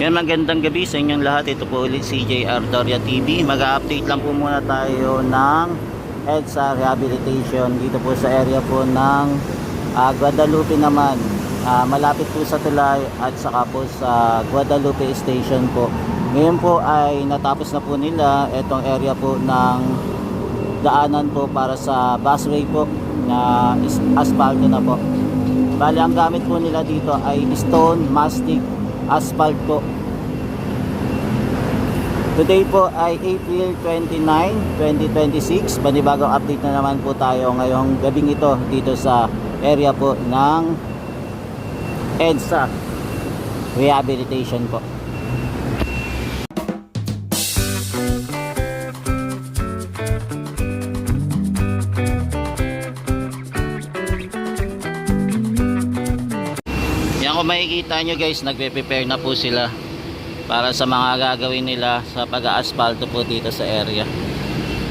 Yan, magandang gabi sa inyong lahat. Ito po ulit si JR Doria TV. Mag-update lang po muna tayo ng EDSA Rehabilitation dito po sa area po ng Guadalupe naman. Malapit po sa Tulay at saka po sa Guadalupe Station po. Ngayon po ay natapos na po nila itong area po ng daanan po para sa busway po na asfalto na po. Bali, ang gamit po nila dito ay stone mastic asphalt po. Today po ay April 29, 2026. Panibagong update na naman po tayo ngayong gabing ito dito sa area po ng EDSA Rehabilitation po. Kung makikita nyo guys, nagpe-prepare na po sila para sa mga gagawin nila sa pag-aasfalto po dito sa area.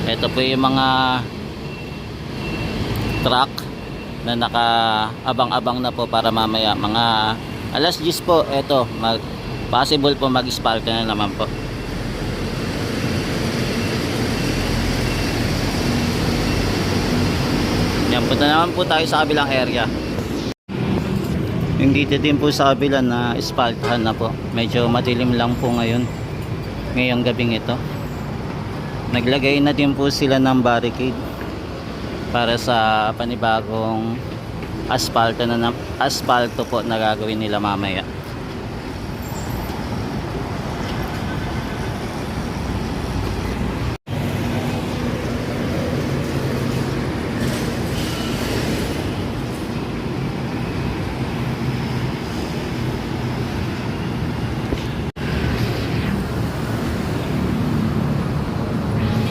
Ito po yung mga truck na naka-abang-abang na po para mamaya mga alas 10 po, ito possible po mag-asphalto na naman po. Yan, punta naman po tayo sa kabilang area. Yung dito din po sa kabila na espaltahan na po. Medyo madilim lang po ngayong gabing ito. Naglagay na din po sila ng barricade para sa panibagong asfalto po na gagawin nila mamaya.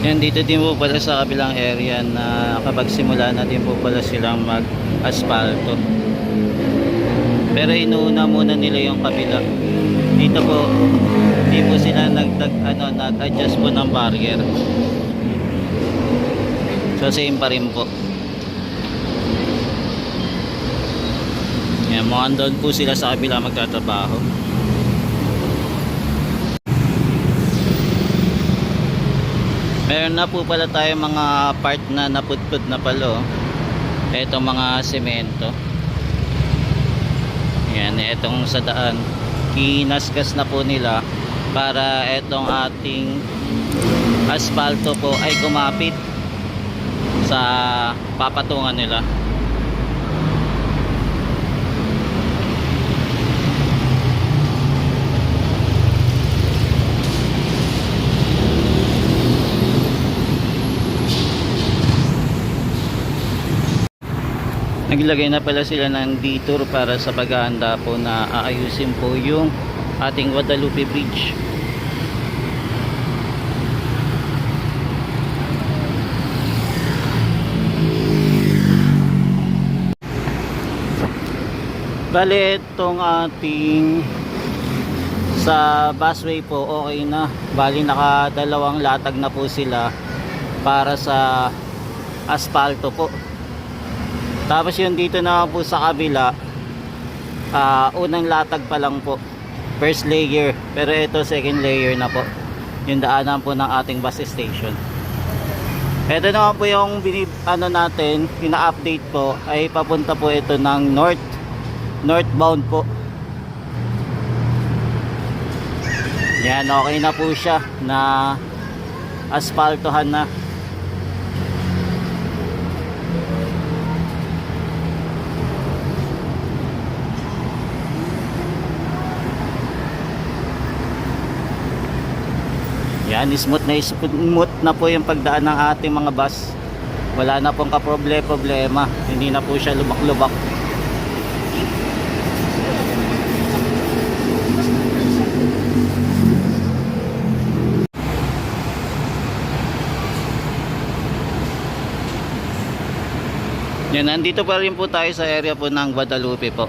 Yan, dito din po pala sa kabilang area na kapag simula na din po pala silang mag-asphalto. Pero inuuna muna nila yung kabila. Dito po, hindi po sila nag-adjust po ng barrier. So same pa rin po. Yan, mukhang doon po sila sa kabila magtatrabaho. Meron na po pala tayo mga part na napudpud na pala. Etong mga semento. Yan, etong sa daan. Kinaskas na po nila para etong ating asfalto po ay kumapit sa papatungan nila. Naglagay na pala sila ng detour para sa paghahanda po na aayusin po yung ating Guadalupe Bridge. Bale, itong ating sa busway po okay na. Bali, nakadalawang latag na po sila para sa asfalto po. Tapos yung dito na po sa kabila, unang latag pa lang po, first layer, pero ito second layer na po yung daanan po ng ating bus station. Ito naman po yung natin, ina-update po ay papunta po ito ng northbound po. Yan, okay na po siya na asphaltohan na. Yan, smooth na po yung pagdaan ng ating mga bus. Wala na pong kaproblema. Hindi na po siya lubak-lubak. Yan, nandito pa rin po tayo sa area po ng Guadalupe po.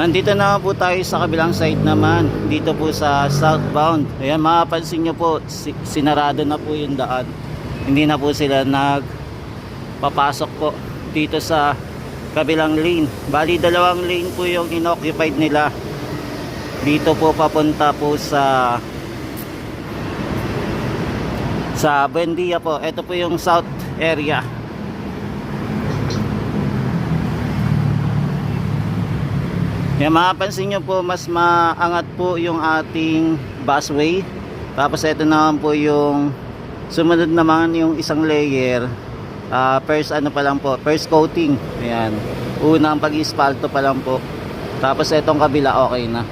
Nandito na po tayo sa kabilang side naman, dito po sa southbound. Ayan, mapapansin nyo po, sinarado na po yung daan. Hindi na po sila nagpapasok po dito sa kabilang lane. Bali, 2 lane po yung inoccupied nila. Dito po papunta po sa Buendia po. Ito po yung south area. Yan, mapapansin nyo po, mas maangat po yung ating busway. Tapos ito naman po yung sumunod naman yung isang layer. First ano pa lang po, first coating. Ayan, unang pag-ispalto pa lang po. Tapos itong kabila okay na.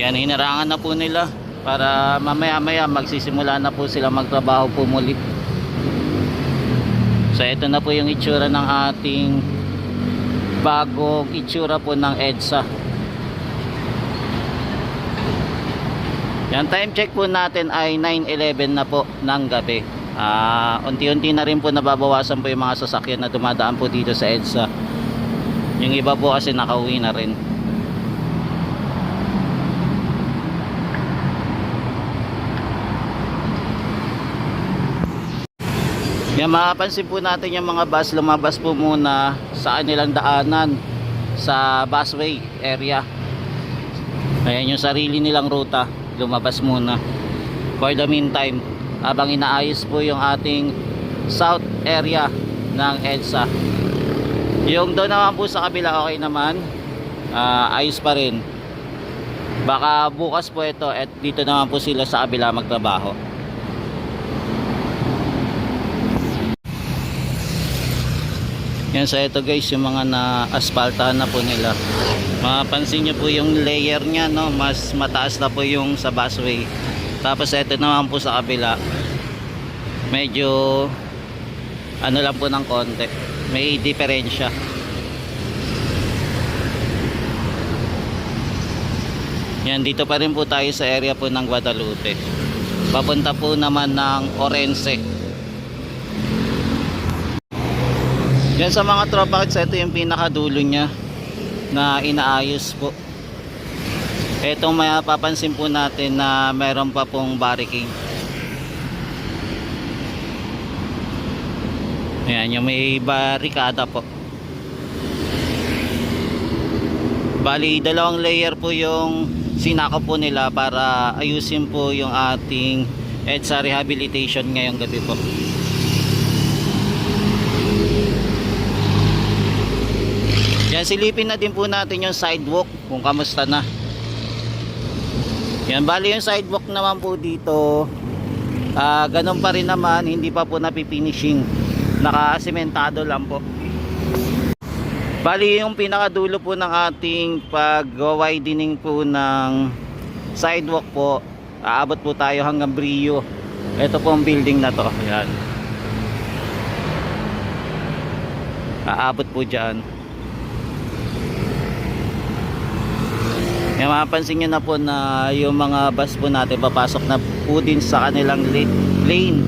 Yan, hinarangan na po nila para mamaya-maya magsisimula na po sila magtrabaho po muli. So ito na po yung itsura ng ating bagong itsura po ng EDSA. Yan, time check po natin ay 9:11 na po ng gabi. Unti-unti na rin po nababawasan po yung mga sasakyan na dumadaan po dito sa EDSA. Yung iba po kasi nakauwi na rin. Yan, mapapansin po natin yung mga bus lumabas po muna sa kanilang daanan sa busway area. Ayan yung sarili nilang ruta, lumabas muna for the meantime habang inaayos po yung ating south area ng EDSA. Yung doon naman po sa kabila okay naman, ayos pa rin. Baka bukas po ito at dito naman po sila sa kabila magtrabaho. Yan, sa ito guys yung mga na-aspaltahan na po nila. Mapansin nyo po yung layer nya, no? Mas mataas na po yung sa busway. Tapos ito naman po sa kabila, medyo ano lang po ng konti, may diferensya. Yan, dito pa rin po tayo sa area po ng Guadalupe. Papunta po naman ng Orense. Yan, sa mga tropa kits, ito yung pinakadulo nya na inaayos po. Itong mapapansin po natin na meron pa pong barricade. Ayan, yung may barikada po. Bali, 2 layer po yung sinakop po nila para ayusin po yung ating EDSA rehabilitation ngayong gabi po. Yan, silipin na din po natin yung sidewalk kung kamusta na. Yan, bali yung sidewalk naman po dito, ganun pa rin naman, hindi pa po napifinishing, naka-sementado lang po. Bali yung pinakadulo po ng ating pag-widening po ng sidewalk po, aabot po tayo hanggang Brio. Ito po ang building na to. Yan, aabot po dyan. Yan, mapapansin nyo na po na yung mga bus po natin papasok na po din sa kanilang lane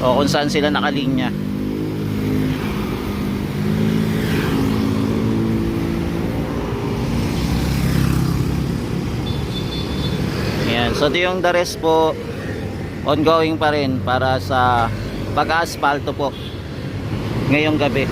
o kung saan sila nakalinya. Yan, so ito yung the rest po, ongoing pa rin para sa pag-aspalto po ngayong gabi.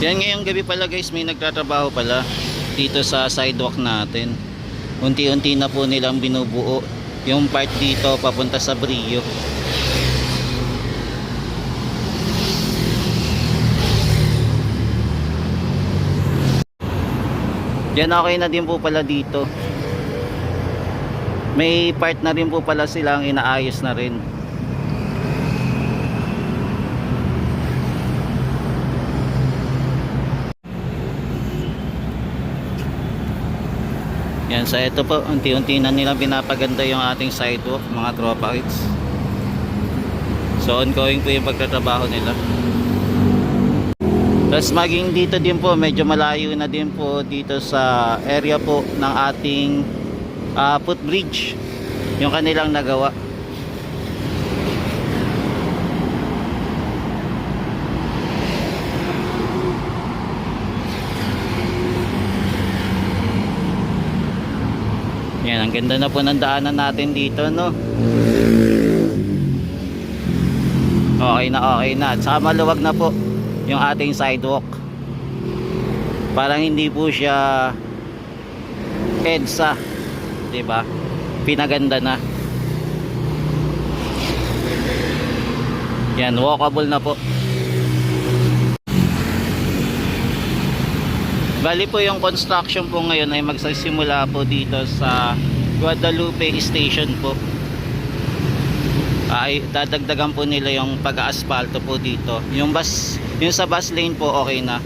Yan, ngayong gabi pala guys, may nagtatrabaho pala dito sa sidewalk natin. Unti-unti na po nilang binubuo yung part dito papunta sa Brio. Yan, okay na din po pala dito. may part na rin po pala silang inaayos na rin. Yan, so ito po, unti-unti na nilang pinapaganda yung ating sidewalk, mga tropa kids. So ongoing po yung pagtatrabaho nila. Tapos maging dito din po, medyo malayo na din po dito sa area po ng ating footbridge, yung kanilang nagawa. Yan, ang ganda na po ng daanan natin dito, no? Okay na. At saka maluwag na po yung ating sidewalk. Parang hindi po siya EDSA, 'di ba? Pinaganda na. Yan, walkable na po. Bali po yung construction po ngayon ay magsisimula po dito sa Guadalupe Station po. Ay dadagdagan po nila yung pag-aasfalto po dito. Yung sa bus lane po okay na.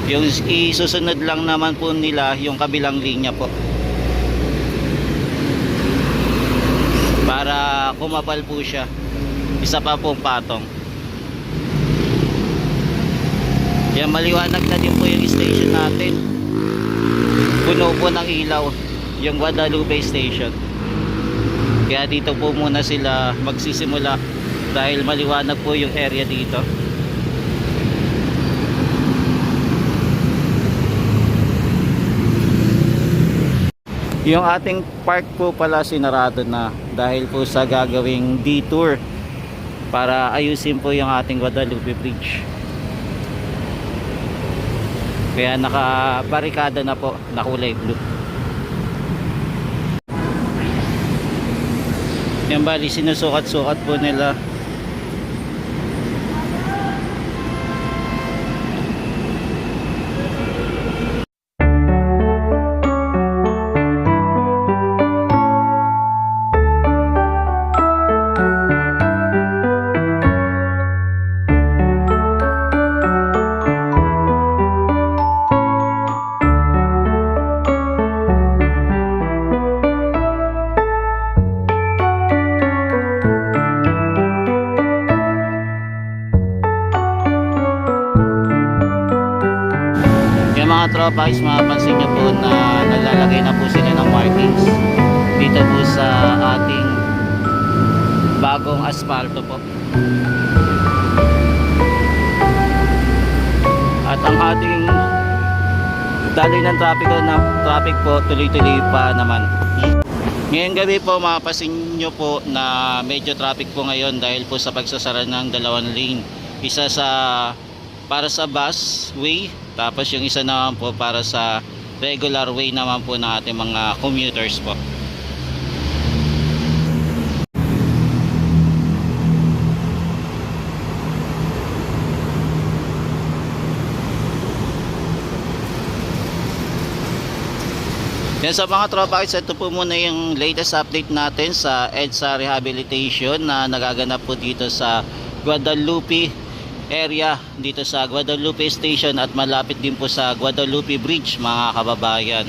Yung isusunod lang naman po nila yung kabilang linya po. Para kumapal po siya. Isa pa pong patong. Yan, maliwanag na din po yung station natin. Puno po ng ilaw yung Guadalupe Station. Kaya dito po muna sila magsisimula dahil maliwanag po yung area dito. Yung ating park po pala sinarado na dahil po sa gagawing detour para ayusin po yung ating Guadalupe Bridge. Kaya nakabarikada na po na kulay blue. Yan, bali sinusukat-sukat po nila. Mga tropa guys, mapapansin nyo po na naglalagay na po sila ng markings dito po sa ating bagong asfalto po. At ang ating daloy ng traffic po tuloy-tuloy pa naman. Ngayong gabi po mapapansin nyo po na medyo traffic po ngayon dahil po sa pagsasara ng dalawang lane. Isa para sa busway, tapos yung isa naman po para sa regular way naman po ng ating mga commuters po. Yan, sa mga tropa guys, ito po muna yung latest update natin sa EDSA rehabilitation na nagaganap po dito sa Guadalupe area, dito sa Guadalupe Station at malapit din po sa Guadalupe Bridge, mga kababayan.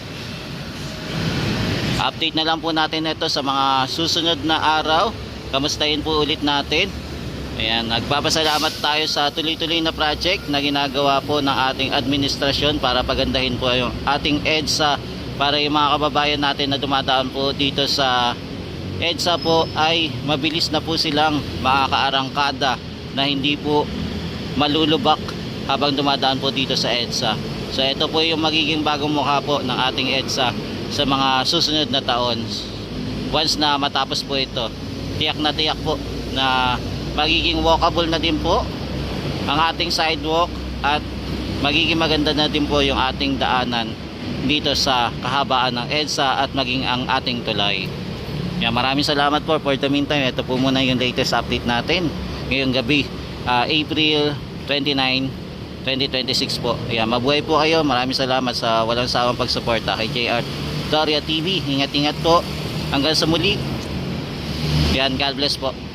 Update na lang po natin ito sa mga susunod na araw. Kamustahin po ulit natin. Ayan, nagpapasalamat tayo sa tuloy-tuloy na project na ginagawa po ng ating administrasyon para pagandahin po yung ating EDSA, para yung mga kababayan natin na dumadaan po dito sa EDSA po ay mabilis na po silang makakaarangkada na hindi po malulubak habang dumadaan po dito sa EDSA. So ito po yung magiging bagong mukha po ng ating EDSA sa mga susunod na taon. Once na matapos po ito, tiyak po na magiging walkable na din po ang ating sidewalk at magiging maganda na din po yung ating daanan dito sa kahabaan ng EDSA at maging ang ating tulay. Yan, maraming salamat po. For the meantime, ito po muna yung latest update natin ngayong gabi, April 29, 2026 po. Ayan, mabuhay po kayo. Maraming salamat sa walang sawang pagsuporta kay JR Doria TV. Ingat-ingat po. Hanggang sa muli. Yan, God bless po.